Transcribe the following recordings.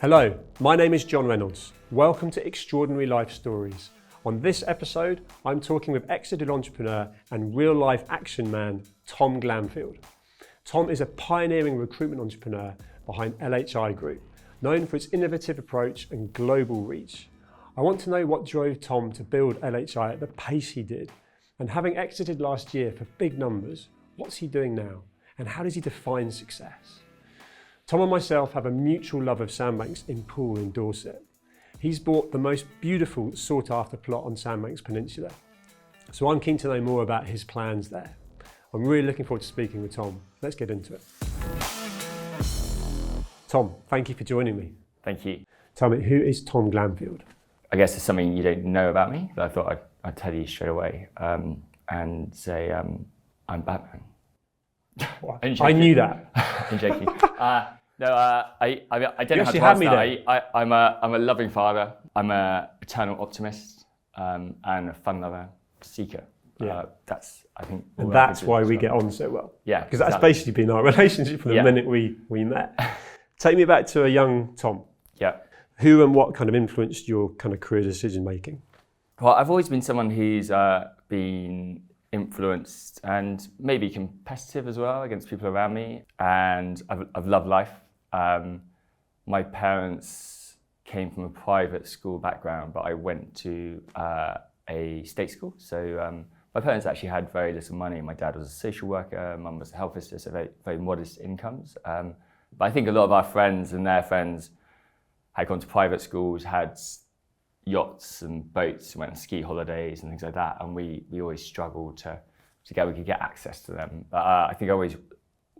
Hello, my name is John Reynolds. Welcome to Extraordinary Life Stories. On this episode, I'm talking with exited entrepreneur and real-life action man, Tom Glanfield. Tom is a pioneering recruitment entrepreneur behind LHI Group, known for its innovative approach and global reach. I want to know what drove Tom to build LHI at the pace he did, and having exited last year for big numbers, what's he doing now, and how does he define success? Tom and myself have a mutual love of sandbanks in Poole in Dorset. He's bought the most beautiful sought-after plot on Sandbanks Peninsula. So I'm keen to know more about his plans there. I'm really looking forward to speaking with Tom. Let's get into it. Tom, thank you for joining me. Thank you. Tell me, who is Tom Glanfield? I guess it's something you don't know about me, but I thought I'd tell you straight away and say I'm Batman. I knew that. I'm joking. I don't know how to had me answer that. I'm a loving father. I'm an eternal optimist and a fun lover, seeker. Yeah. That's, I think. And that's why we get on so well. Yeah. Because that's basically been our relationship from the minute we met. Take me back to a young Tom. Yeah. Who and what kind of influenced your kind of career decision making? Well, I've always been someone who's been influenced and maybe competitive as well against people around me, and I've loved life. My parents came from a private school background, but I went to a state school. So my parents actually had very little money. My dad was a social worker, mum was a health visitor, so very, very modest incomes. But I think a lot of our friends and their friends had gone to private schools, had yachts and boats, went on ski holidays and things like that, and we always struggled to get, we could get access to them. But I think I always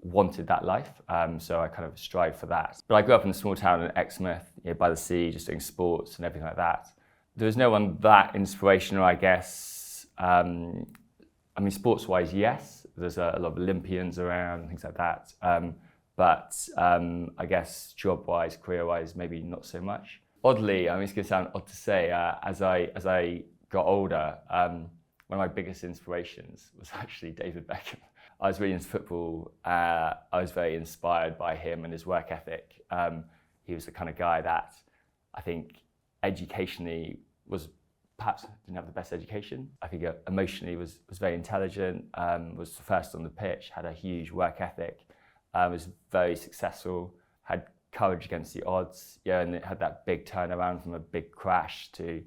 wanted that life, so I kind of strived for that. But I grew up in a small town in Exmouth, by the sea, just doing sports and everything like that. There was no one that inspirational, I guess. I mean, sports-wise, yes, there's a lot of Olympians around and things like that. But I guess job-wise, career-wise, maybe not so much. Oddly, I mean, it's going to sound odd to say, as I got older, one of my biggest inspirations was actually David Beckham. I was really into football. I was very inspired by him and his work ethic. He was the kind of guy that I think educationally was perhaps didn't have the best education. I think emotionally was very intelligent, was first on the pitch, had a huge work ethic, was very successful, had courage against the odds, and it had that big turnaround from a big crash to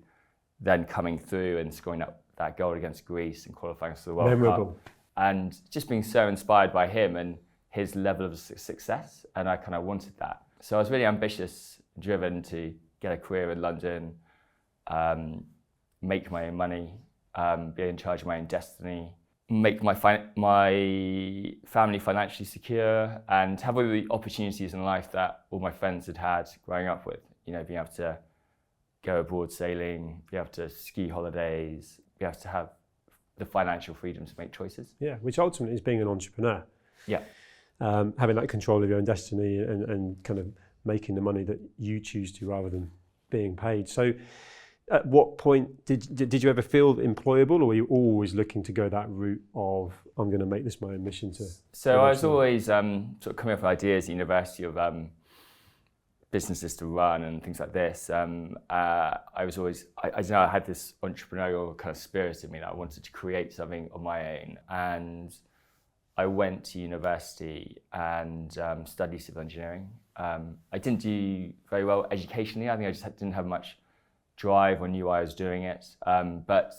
then coming through and scoring that goal against Greece and qualifying for the World Cup. And just being so inspired by him and his level of success, and I kind of wanted that. So I was really ambitious, driven to get a career in London, make my own money, be in charge of my own destiny, make my family financially secure, and have all the opportunities in life that all my friends had growing up with. Being able to go abroad sailing, be able to ski holidays, be able to have the financial freedom to make choices. Yeah, which ultimately is being an entrepreneur. Yeah. Having that control of your own destiny and kind of making the money that you choose to rather than being paid. So at what point did you ever feel employable, or were you always looking to go that route of, I'm going to make this my own mission to? So I was always sort of coming up with ideas at university of businesses to run and things like this. I was always, I don't know, I had this entrepreneurial kind of spirit in me that I wanted to create something on my own. And I went to university and studied civil engineering. I didn't do very well educationally. I think I just didn't have much drive or knew why I was doing it. But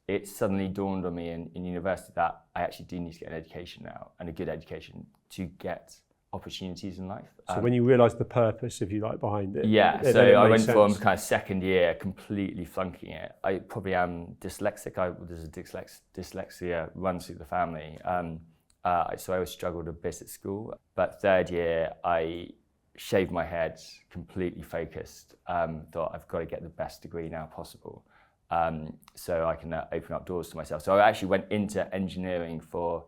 it suddenly dawned on me in university that I actually do need to get an education now, and a good education, to get opportunities in life. So when you realised the purpose, if you like, behind it. Yeah, so I went from kind of second year completely flunking it. I probably am dyslexic. There's a dyslexia runs through the family. So I always struggled a bit at school. But third year, I shaved my head, completely focused, thought I've got to get the best degree now possible, so I can open up doors to myself. So I actually went into engineering for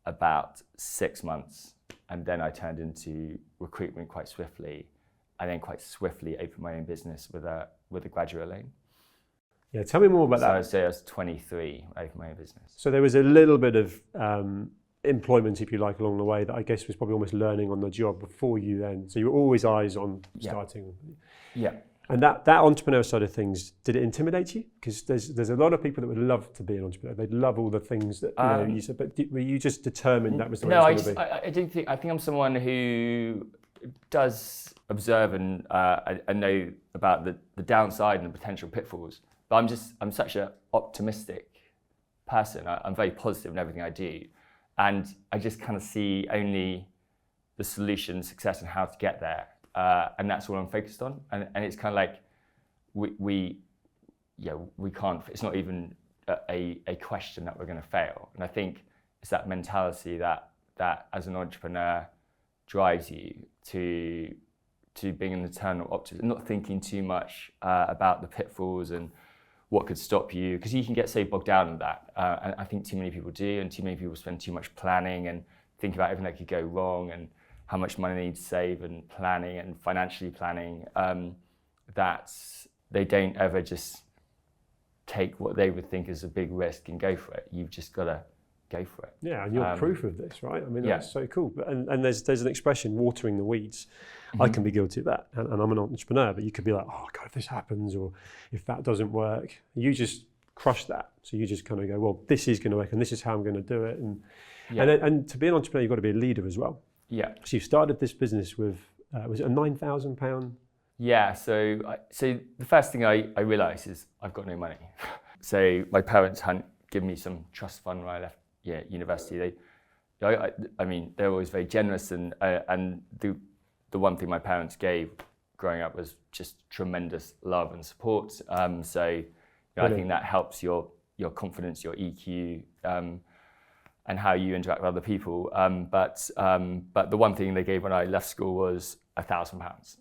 about 6 months, and then I turned into recruitment quite swiftly, and then quite swiftly opened my own business with a graduate loan. Yeah, tell me more about that. So I was 23, I opened my own business. So there was a little bit of employment, if you like, along the way that I guess was probably almost learning on the job before you then. So you were always eyes on starting. Yeah. And that entrepreneur side of things, did it intimidate you? Because there's a lot of people that would love to be an entrepreneur. They'd love all the things that you said. But were you just determined that was the way it was going to be? I do think I'm someone who does observe and know about the downside and the potential pitfalls. But I'm such an optimistic person. I'm very positive in everything I do, and I just kind of see only the solution, success, and how to get there. And that's all I'm focused on. And it's kind of like we can't. It's not even a question that we're going to fail. And I think it's that mentality that as an entrepreneur drives you to being an eternal optimist, not thinking too much about the pitfalls and what could stop you, because you can get so bogged down in that. And I think too many people do, and too many people spend too much planning and think about everything that could go wrong and how much money they need to save and planning and financially planning, that they don't ever just take what they would think is a big risk and go for it. You've just got to go for it. Yeah, and you're proof of this, right? I mean, that's so cool. And there's an expression, watering the weeds. Mm-hmm. I can be guilty of that, and I'm an entrepreneur, but you could be like, oh God, if this happens, or if that doesn't work, you just crush that. So you just kind of go, well, this is going to work, and this is how I'm going to do it. And to be an entrepreneur, you've got to be a leader as well. Yeah. So you started this business with, was it a £9,000? Yeah, so the first thing I realised is I've got no money. So my parents hadn't given me some trust fund when I left university. I mean, they're always very generous, and the one thing my parents gave growing up was just tremendous love and support. So I think that helps your confidence, your EQ, and how you interact with other people. But the one thing they gave when I left school was £1,000.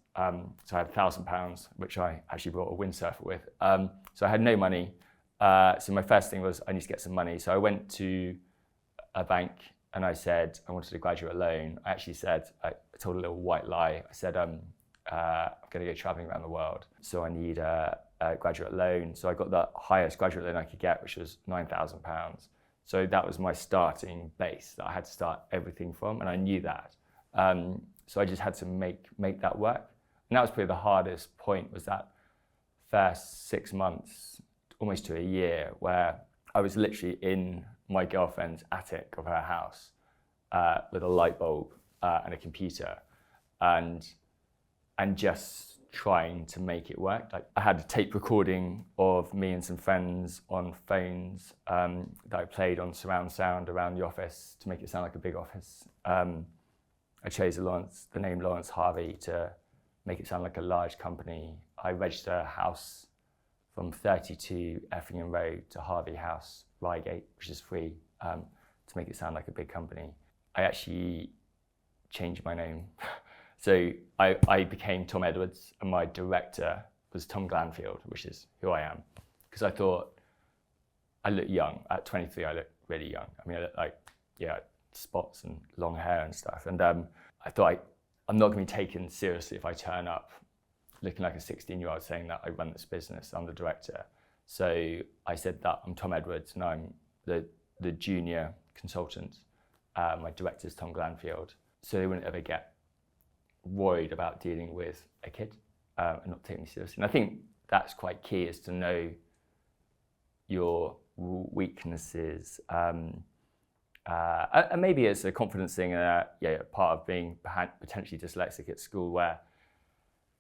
So I had £1,000, which I actually bought a windsurfer with. So I had no money. So my first thing was I need to get some money. So I went to a bank and I said I wanted a graduate loan. I actually said, I told a little white lie. I said, I'm going to go traveling around the world, so I need a graduate loan. So I got the highest graduate loan I could get, which was £9,000. So that was my starting base that I had to start everything from, and I knew that. So I just had to make that work. And that was probably the hardest point, was that first 6 months, almost to a year, where I was literally in my girlfriend's attic of her house with a light bulb and a computer, and just trying to make it work. Like, I had a tape recording of me and some friends on phones that I played on surround sound around the office to make it sound like a big office. I chose the name Lawrence Harvey to make it sound like a large company. I registered a house from 32 Effingham Road to Harvey House, Reigate, which is free, to make it sound like a big company. I actually changed my name. So I became Tom Edwards, and my director was Tom Glanfield, which is who I am. Because I thought I look young. At 23, I look really young. I mean, I look like, spots and long hair and stuff. And I thought I'm not going to be taken seriously if I turn up looking like a 16-year-old saying that I run this business, I'm the director. So I said that I'm Tom Edwards and I'm the junior consultant. My director's Tom Glanfield. So they wouldn't ever get worried about dealing with a kid and not taking me seriously. And I think that's quite key, is to know your weaknesses. And maybe it's a confidence thing, part of being potentially dyslexic at school, where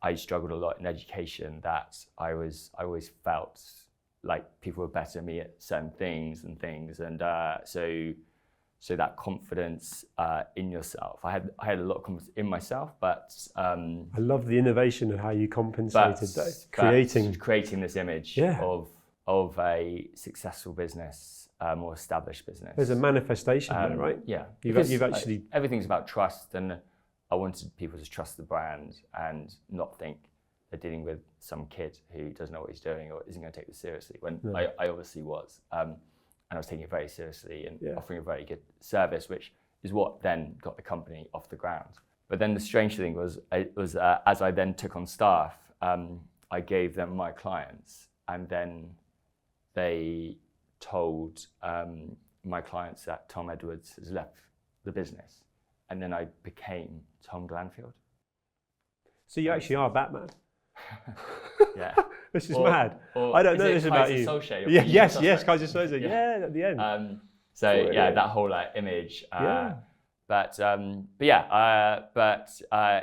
I struggled a lot in education, that I always felt like people were better than me at certain things, and so that confidence in yourself. I had a lot of confidence in myself, but I love the innovation of how you compensated creating this image of a successful business, more established business. There's a manifestation there, right? Yeah, you've actually everything's about trust, and I wanted people to trust the brand and not think they're dealing with some kid who doesn't know what he's doing or isn't going to take this seriously, when I obviously was. And I was taking it very seriously and offering a very good service, which is what then got the company off the ground. But then the strange thing was as I then took on staff, I gave them my clients, and then they told my clients that Tom Edwards has left the business. And then I became Tom Glanfield. So you actually are Batman. Yeah. This is mad. I don't know this about you. Yes, Kaiser Soze. Yeah, at the end. That whole image. But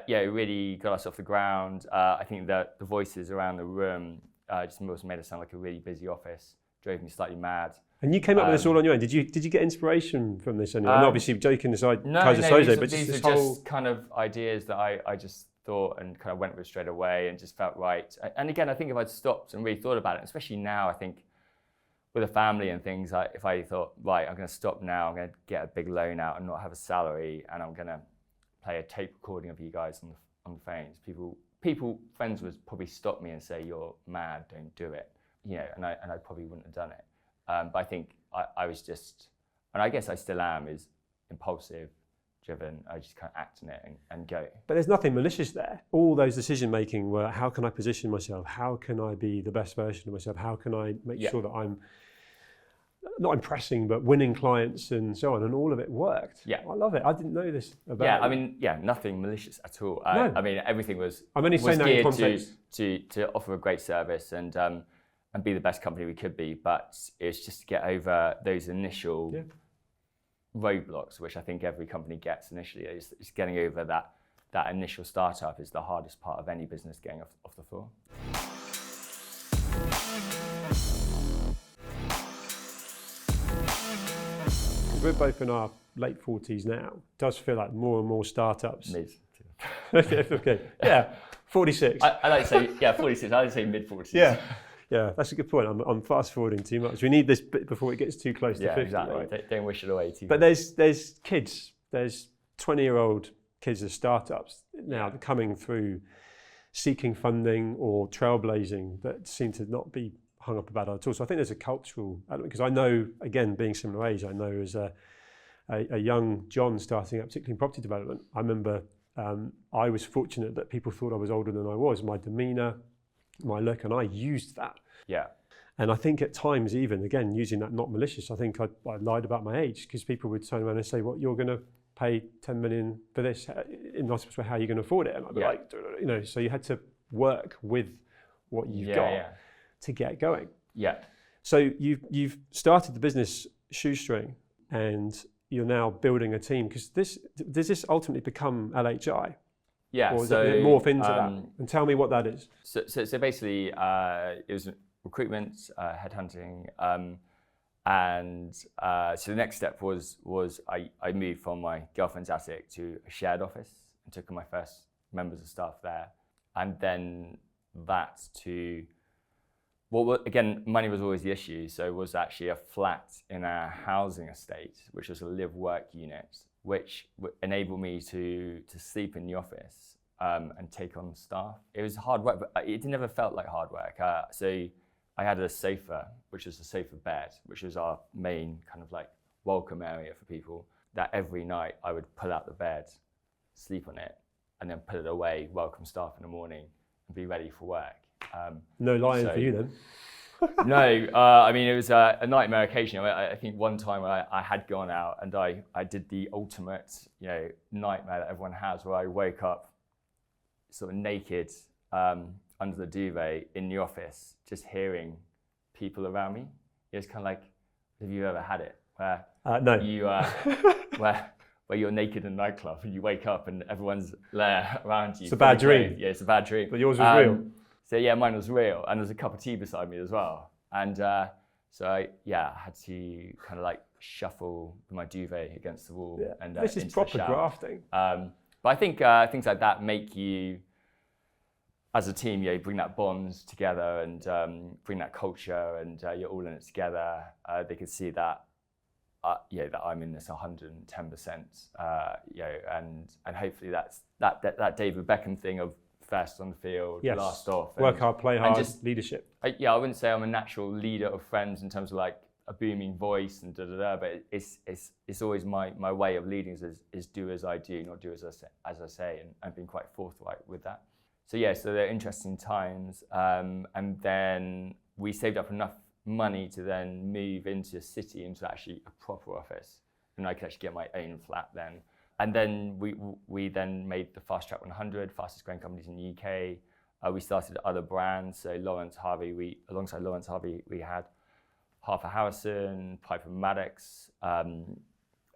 it really got us off the ground. I think that the voices around the room just also made it sound like a really busy office. Drove me slightly mad. And you came up with this all on your own. Did you get inspiration from this? And obviously joking aside, Kaiser Soze, but these this are whole just kind of ideas that I just thought and kind of went with straight away and just felt right. And again, I think if I'd stopped and really thought about it, especially now, I think with a family and things, if I thought, right, I'm going to stop now, I'm going to get a big loan out and not have a salary, and I'm going to play a tape recording of you guys on the phones. Friends would probably stop me and say, "You're mad, don't do it," and I probably wouldn't have done it. But I think I was just, and I guess I still am, is impulsive, driven. I just kind of act on it and go. But there's nothing malicious there. All those decision making were, how can I position myself? How can I be the best version of myself? How can I make sure that I'm not impressing, but winning clients and so on? And all of it worked. Yeah. I love it. I didn't know this about nothing malicious at all. No. Everything was I'm only saying that in context. to offer a great service and be the best company we could be. But it's just to get over those initial roadblocks, which I think every company gets initially. It's getting over that initial startup is the hardest part of any business getting off the floor. We're both in our late 40s now. It does feel like more and more startups. Mid. Okay. Yeah. 46. I like to say 46. I like to say mid 40s. Yeah, that's a good point. I'm fast forwarding too much. We need this bit before it gets too close to 50. Exactly. Right? Don't wish it away too much. But there's kids. There's 20-year-old kids of startups now coming through, seeking funding or trailblazing that seem to not be hung up about it at all. So I think there's a cultural element, because I know, again, being similar age, I know as a young John starting out, particularly in property development, I remember I was fortunate that people thought I was older than I was. My demeanour, my look, and I used that. Yeah. And I think at times, even again, using that not malicious, I think I lied about my age, because people would turn around and say, "Well, you're going to pay 10 million for this. In not way, how are you going to afford it?" And I'd be like, so you had to work with what you've got to get going. Yeah. So you've started the business shoestring, and you're now building a team, because does this ultimately become LHI? Yeah. Or does it morph into that? And tell me what that is. So basically, it was recruitment, headhunting, and so the next step was I moved from my girlfriend's attic to a shared office and took on my first members of staff there, and then that to again, money was always the issue. So it was actually a flat in a housing estate, which was a live-work unit, which enabled me to sleep in the office and take on staff. It was hard work, but it never felt like hard work. So I had a sofa, which was a sofa bed, which was our main kind of welcome area for people, that every night I would pull out the bed, sleep on it, and then put it away, welcome staff in the morning, and be ready for work. No lying for you then. No, I mean, it was a nightmare occasion. I think one time I had gone out and I did the ultimate, nightmare that everyone has, where I woke up sort of naked under the duvet in the office, just hearing people around me. It was kind of like, have you ever had it? Where no. You where you're naked in a nightclub and you wwake up and everyone's there around you. It's a bad dream. Yeah, it's a bad dream. But yours was real. So yeah, mine was real, and there's a cup of tea beside me as well. And so I had to kind of shuffle my duvet against the wall. Yeah. And this is proper grafting. But I think things like that make you, as a team, bring that bond together and bring that culture, and you're all in it together. They can see that, that I'm in this 110%. And hopefully that's that David Beckham thing of first on the field, last off. Work hard, play hard, just leadership. I wouldn't say I'm a natural leader of friends in terms of a booming voice and but it's always my way of leading is do as I do, not do as I say, and I've been quite forthright with that. So they're interesting times, and then we saved up enough money to then move into a city, into actually a proper office. and I could actually get my own flat then. And then we then made the Fast Track 100, fastest growing companies in the UK. We started other brands. So alongside Lawrence Harvey, we had Harper Harrison, Piper Maddox,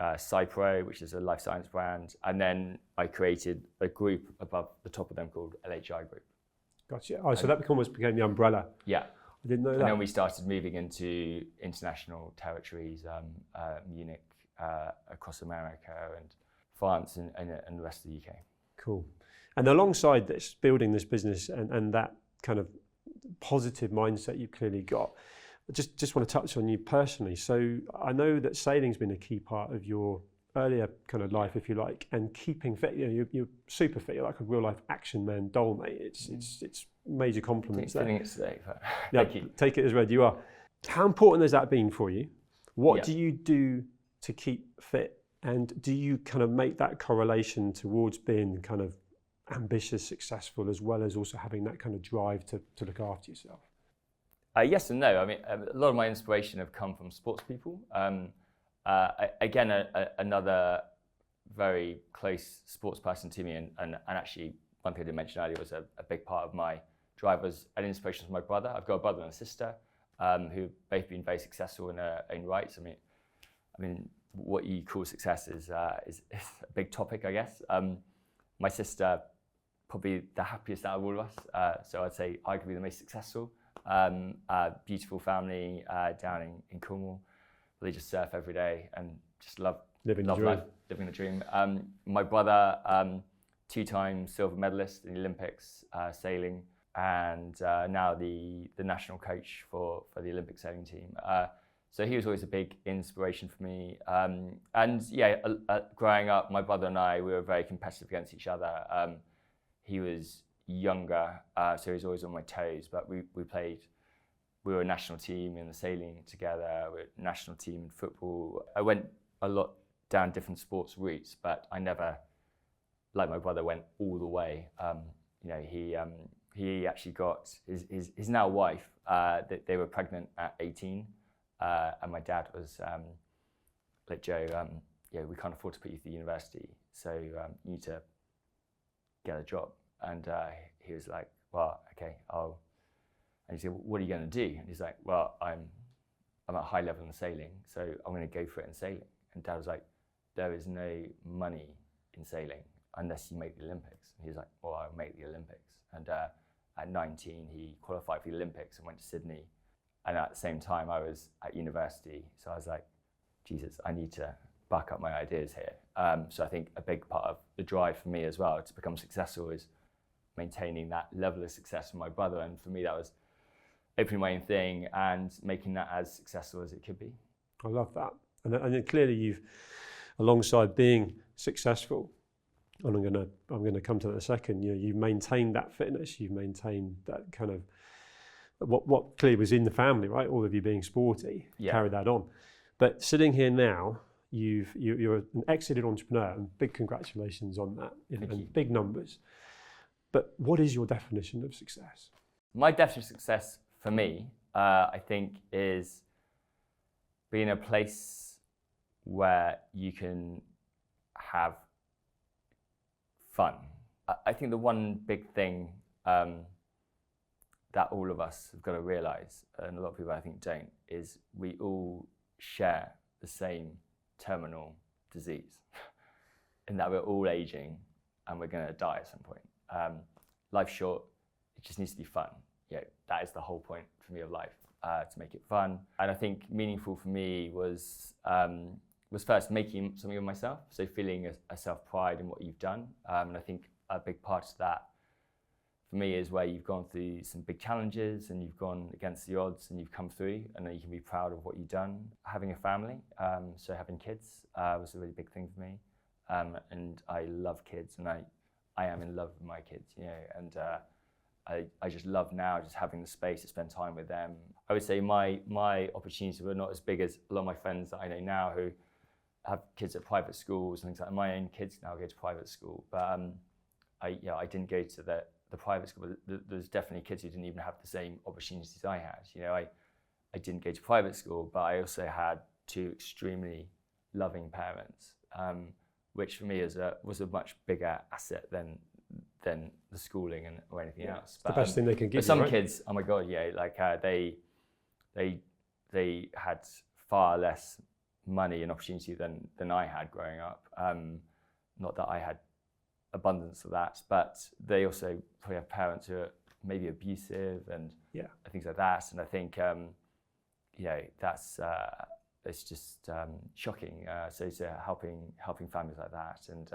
Cypro, which is a life science brand. And then I created a group above the top of them called LHI Group. Gotcha. Oh, so that almost became the umbrella. Yeah. I didn't know that. And then we started moving into international territories, Munich, across America and France and the rest of the UK. Cool. And alongside this, building this business and that kind of positive mindset you've clearly got, I just want to touch on you personally. So I know that sailing's been a key part of your earlier kind of life, if you like, and keeping fit. You know, you're super fit. You're like a real life action man, doll mate. It's major compliments there. Feeling it today. Yeah, Thank you. Take it as read. You are. How important has that been for you? What Yeah. do you do to keep fit? And do you kind of make that correlation towards being kind of ambitious, successful, as well as also having that kind of drive to look after yourself? Yes and no. I mean, a lot of my inspiration have come from sports people. Another very close sports person to me, and actually one thing I didn't mention earlier was a big part of my drive was an inspiration from my brother. I've got a brother and a sister who've both been very successful in their own rights. I mean, what you call success is a big topic, I guess. My sister, probably the happiest out of all of us. So I'd say arguably the most successful. Beautiful family down in Cornwall. They just surf every day and just love living life, living the dream. My brother, 2-time silver medalist in the Olympics, sailing, and now the national coach for the Olympic sailing team. So he was always a big inspiration for me. Growing up, my brother and I, we were very competitive against each other. He was younger, so he was always on my toes, but we were a national team in the sailing together, we were a national team in football. I went a lot down different sports routes, but I never, like my brother, went all the way. He actually got his now wife, they were pregnant at 18, and my dad was like, Joe, we can't afford to put you through university, so you need to get a job. And he was like, well, okay, and he said, what are you going to do? And he's like, well, I'm at a high level in sailing, so I'm going to go for it in sailing. And Dad was like, there is no money in sailing unless you make the Olympics. And he's like, well, I'll make the Olympics. And at 19, he qualified for the Olympics and went to Sydney. And at the same time, I was at university. So I was like, Jesus, I need to back up my ideas here. So I think a big part of the drive for me as well to become successful is maintaining that level of success for my brother. And for me, that was opening my own thing and making that as successful as it could be. I love that. And then clearly you've, alongside being successful, and I'm gonna come to that in a second, you've maintained that fitness, you've maintained that kind of, what clearly was in the family, right? All of you being sporty, carried that on. But sitting here now, you're an exited entrepreneur, and big congratulations on that, and big numbers. But what is your definition of success? My definition of success for me, I think, is being in a place where you can have fun. I think the one big thing that all of us have got to realise, and a lot of people I think don't, is we all share the same terminal disease, in that we're all aging and we're going to die at some point. Life's short, it just needs to be fun. That is the whole point for me of life, to make it fun. And I think meaningful for me was first making something of myself, so feeling a self-pride in what you've done. And I think a big part of that for me is where you've gone through some big challenges and you've gone against the odds and you've come through, and then you can be proud of what you've done. Having a family, so having kids was a really big thing for me. And I love kids, and I am in love with my kids, and I just love now just having the space to spend time with them. I would say my opportunities were not as big as a lot of my friends that I know now who have kids at private schools and things like that. My own kids now go to private school, but I didn't go to the private school. But there's definitely kids who didn't even have the same opportunities I had. I didn't go to private school, but I also had 2 extremely loving parents, which for me was a much bigger asset than the schooling or anything else. But, the best thing they can give but some you, right? kids, oh my God, yeah, like they had far less money and opportunity than I had growing up. Not that I had abundance of that, but they also probably have parents who are maybe abusive and things like that. And I think that's it's just shocking. So helping families like that and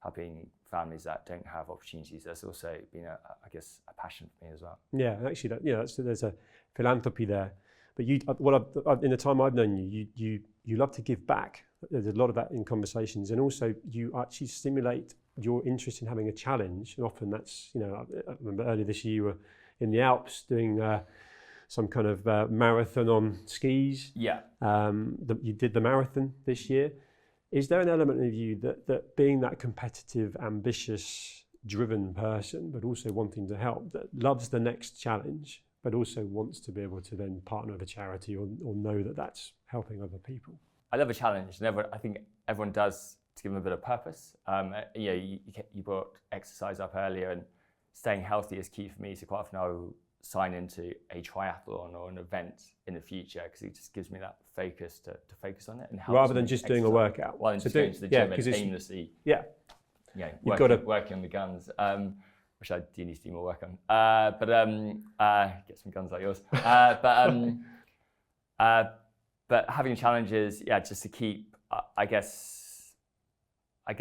helping families that don't have opportunities, that's also been I guess a passion for me as well. Yeah, actually, there's a philanthropy there. But in the time I've known you love to give back. There's a lot of that in conversations, and also you actually stimulate your interest in having a challenge. And often that's, I remember earlier this year you were in the Alps doing some kind of marathon on skis. Yeah. You did the marathon this year. Is there an element of you that being that competitive, ambitious, driven person, but also wanting to help, that loves the next challenge, but also wants to be able to then partner with a charity or know that that's helping other people? I love a challenge. I think everyone does, to give them a bit of purpose. You brought exercise up earlier, and staying healthy is key for me. So quite often I'll sign into a triathlon or an event in the future because it just gives me that focus to focus on it. And rather than just doing a workout. Rather than just going to the gym and aimlessly working on the guns, which I do need to do more work on. Get some guns like yours. But having challenges, just to keep, I guess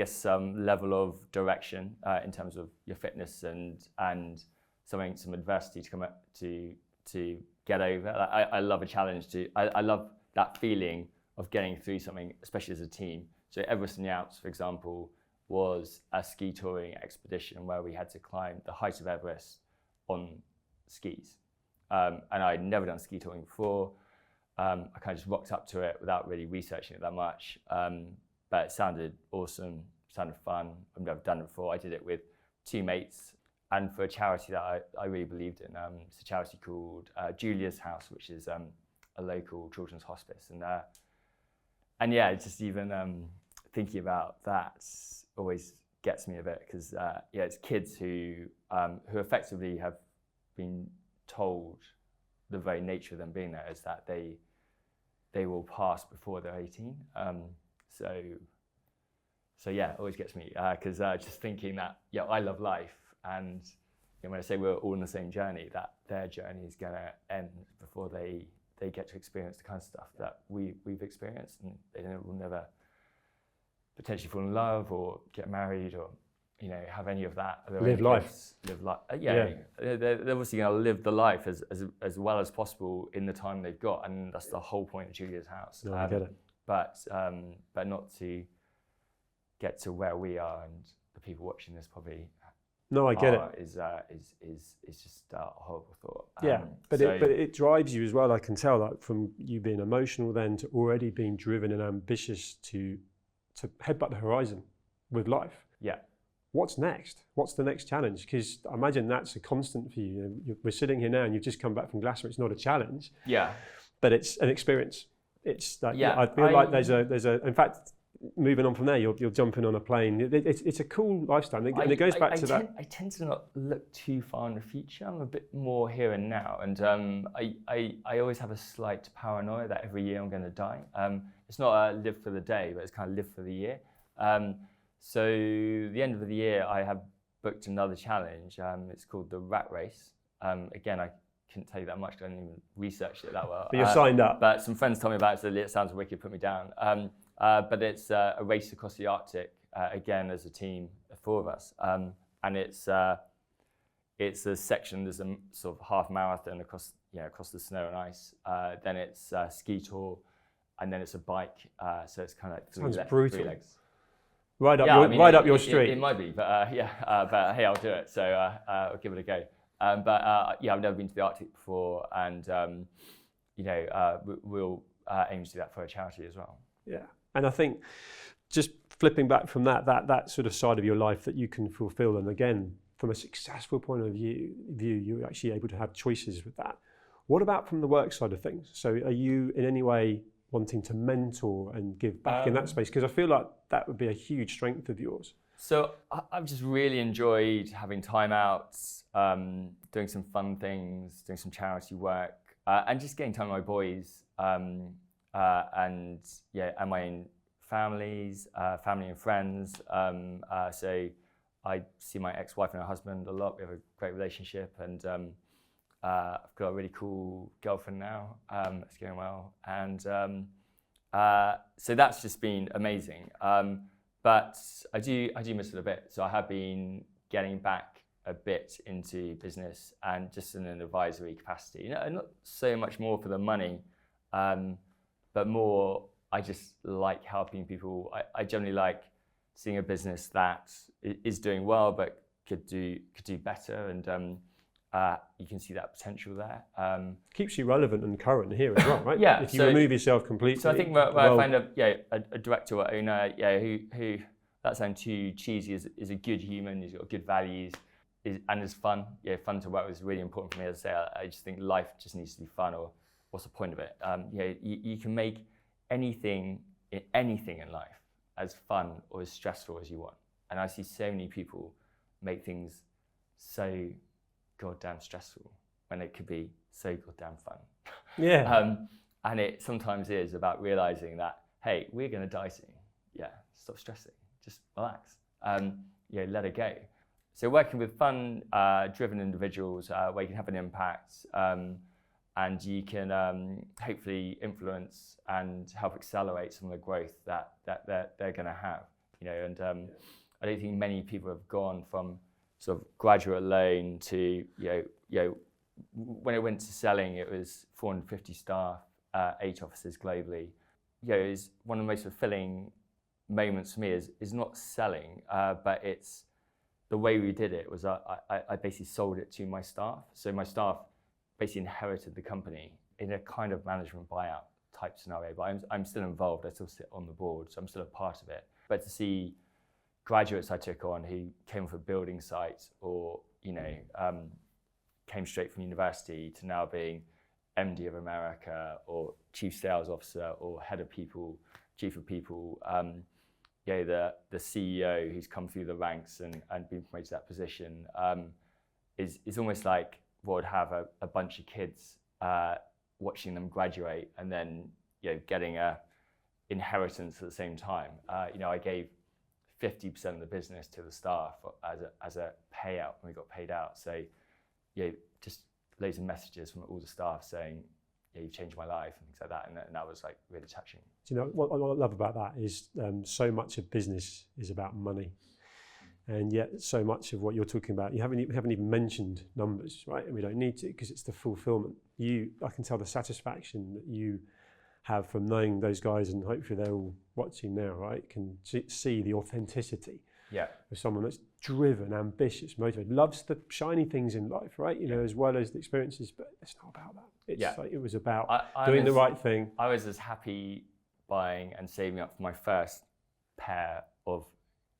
some level of direction in terms of your fitness and some adversity to come up to get over. I love a challenge I love that feeling of getting through something, especially as a team. So Everest in the Alps, for example, was a ski touring expedition where we had to climb the height of Everest on skis. And I'd never done ski touring before. I kind of just rocked up to it without really researching it that much. But it sounded awesome, sounded fun. I've never done it before. I did it with two mates and for a charity that I really believed in. It's a charity called Julia's House, which is a local children's hospice. And just even thinking about that always gets me a bit because it's kids who effectively have been told the very nature of them being there is that they will pass before they're 18. So it always gets me because just thinking that I love life, and when I say we're all on the same journey, that their journey is going to end before they get to experience the kind of stuff that we've experienced, and they will never potentially fall in love or get married or have any of that. Live life. They're obviously going to live the life as well as possible in the time they've got, and that's the whole point of Julia's House. No, I get it. But not to get to where we are, and the people watching this probably. No, I get it. Is just a horrible thought. But it drives you as well. I can tell that from you being emotional then to already being driven and ambitious to headbutt the horizon with life. Yeah. What's next? What's the next challenge? Because I imagine that's a constant for you. We're sitting here now and you've just come back from Glasgow. It's not a challenge. Yeah. But it's an experience. It's like, I feel like there's a, in fact, moving on from there, you're jumping on a plane. It's a cool lifestyle. And it goes back to that. I tend to not look too far in the future. I'm a bit more here and now. And I always have a slight paranoia that every year I'm going to die. It's not a live for the day, but it's kind of live for the year. So the end of the year, I have booked another challenge. It's called the Rat Race. Again, I couldn't tell you that much. I didn't even research it that well. But you're signed up. But some friends told me about it, so it sounds wicked, put me down. But it's a race across the Arctic, again, as a team, the four of us. And it's a section, there's a sort of half marathon across the snow and ice. Then it's a ski tour, and then it's a bike. So it's kind of like three legs. Right up your street. It might be, but but hey, I'll do it. So I'll give it a go. I've never been to the Arctic before, and we'll aim to do that for a charity as well. Yeah, and I think just flipping back from that sort of side of your life that you can fulfill, and again, from a successful point of view, you're actually able to have choices with that. What about from the work side of things? So are you in any way wanting to mentor and give back in that space? Because I feel like that would be a huge strength of yours. So I've just really enjoyed having time out, doing some fun things, doing some charity work, and just getting time with my boys, and my own families, family and friends. So I see my ex-wife and her husband a lot. We have a great relationship, and I've got a really cool girlfriend now. It's going well, and so that's just been amazing. But I do miss it a bit. So I have been getting back a bit into business and just in an advisory capacity. Not so much more for the money, but more I just like helping people. I generally like seeing a business that is doing well but could do better, and you can see that potential there. Keeps you relevant and current here as well, right? Yeah. If you remove yourself completely. So I think where I find a director or owner, who that sounds too cheesy, is a good human, who's got good values, and is fun. Fun to work with is really important for me. As I say, I just think life just needs to be fun, or what's the point of it? You can make anything in life as fun or as stressful as you want. And I see so many people make things so goddamn stressful when it could be so goddamn fun. Yeah. And it sometimes is about realizing that, hey, we're going to die soon. Yeah, stop stressing. Just relax. Let it go. So working with fun, driven individuals where you can have an impact, and you can hopefully influence and help accelerate some of the growth that they're going to have. I don't think many people have gone from sort of graduate loan to when it went to selling, it was 450 staff, 8 offices globally. Is one of the most fulfilling moments for me is not selling, but it's the way we did it was I basically sold it to my staff. So my staff basically inherited the company in a kind of management buyout type scenario, but I'm still involved. I still sit on the board, so I'm still a part of it. But to see graduates I took on who came from a building site or came straight from university to now being MD of America or chief sales officer or head of people, chief of people, the CEO who's come through the ranks and been promoted to that position, is almost like what would have a bunch of kids watching them graduate and then getting a inheritance at the same time. I gave 50% of the business to the staff as a payout when we got paid out. So just loads of messages from all the staff saying, you've changed my life and things like that, and that was like really touching. Do you know what I love about that is so much of business is about money, and yet so much of what you're talking about, you haven't even mentioned numbers, right? And we don't need to, because it's the fulfillment. I can tell the satisfaction that you have from knowing those guys, and hopefully they're all watching now, right? Can see the authenticity of someone that's driven, ambitious, motivated, loves the shiny things in life, right? As well as the experiences, but it's not about that. It's like it was about doing the right thing. I was as happy buying and saving up for my first pair of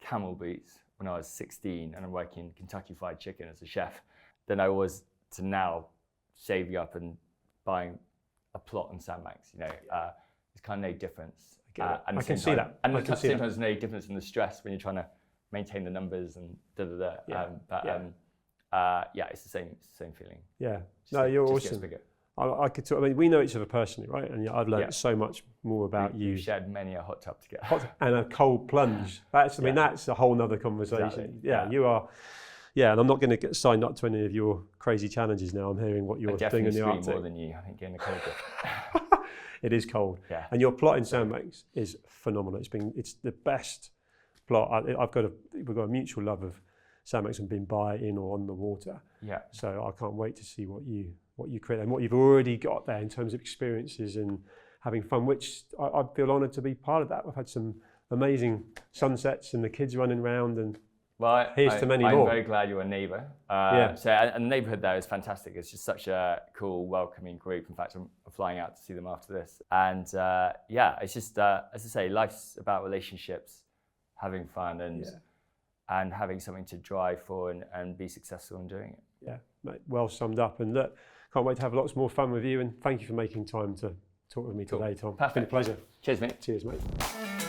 camel boots when I was 16 and I'm working in Kentucky Fried Chicken as a chef than I was to now saving up and buying a plot on Sandbanks. There's kind of no difference. I can see that. And at the same time, there's no difference in the stress when you're trying to maintain the numbers and it's the same feeling. Yeah. You're awesome. I could talk. I mean, we know each other personally, right? And I've learned so much more about you. We've shared many a hot tub together. And a cold plunge. That's a whole nother conversation. Exactly. Yeah, you are. Yeah, and I'm not going to get signed up to any of your crazy challenges now. I'm hearing what you're doing in the Arctic. More than you, I think, getting the cold bit. It is cold. Yeah. And your plot in Sandbanks is phenomenal. It's the best plot. We've got a mutual love of Sandbanks and being by, in, or on the water. Yeah. So I can't wait to see what you create and what you've already got there in terms of experiences and having fun, which I feel honoured to be part of that. We've had some amazing sunsets and the kids running around, and here's to many more. I'm very glad you're a neighbour. And the neighbourhood there is fantastic. It's just such a cool, welcoming group. In fact, I'm flying out to see them after this. And it's just, as I say, life's about relationships, having fun and having something to drive for and be successful in doing it. Yeah, mate, well summed up. And look, can't wait to have lots more fun with you, and thank you for making time to talking with me Cool. today, Tom. Perfect. It's been a pleasure. Cheers, mate. Cheers, mate.